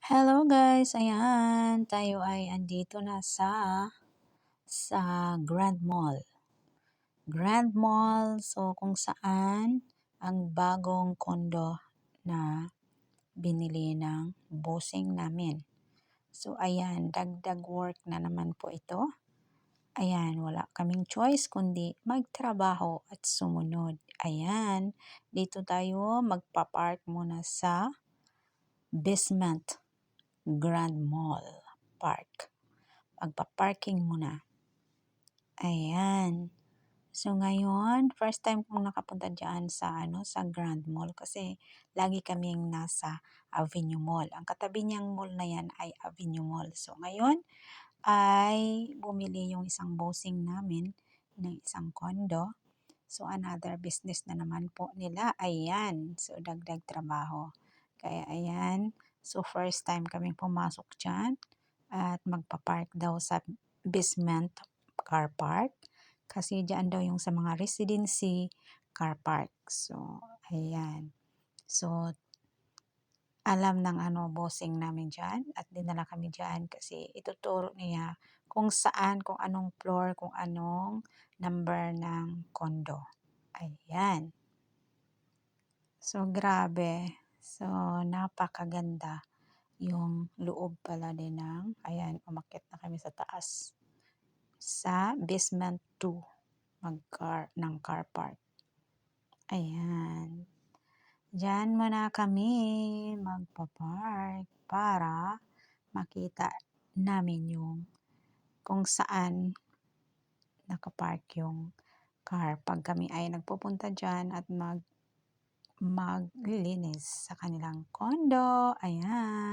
Hello guys, ayan, tayo ay andito na sa Grand Mall. Grand Mall, so kung saan ang bagong kondo na binili ng bossing namin. So ayan, dagdag work na naman po ito. Ayan, wala kaming choice kundi magtrabaho at sumunod. Ayan, dito tayo magpa-park muna sa basement Grand Mall Park. Magpa-parking muna. Ayan. So ngayon, first time kong nakapunta diyan sa Grand Mall kasi lagi kaming nasa Avenue Mall. Ang katabi niyang mall na yan ay Avenue Mall. So ngayon ay bumili yung isang bossing namin ng isang condo. So another business na naman po nila. Ayan. So dagdag trabaho. Kaya ayan. So first time kaming pumasok diyan at magpa-park daw sa basement car park. Kasi diyan daw yung sa mga residency car park. So, ayan. So, alam ng bossing namin dyan at dinala kami dyan kasi ituturo niya kung saan, kung anong floor, kung anong number ng condo. Ayan. So, grabe. So, napakaganda yung loob pala din ayan, umakyat na kami sa taas. Sa basement 2 ng car park. Ayan. Diyan muna kami magpa-park para makita namin yung kung saan nakapark yung car pag kami ay nagpupunta diyan at maglilinis sa kanilang condo. Ayan.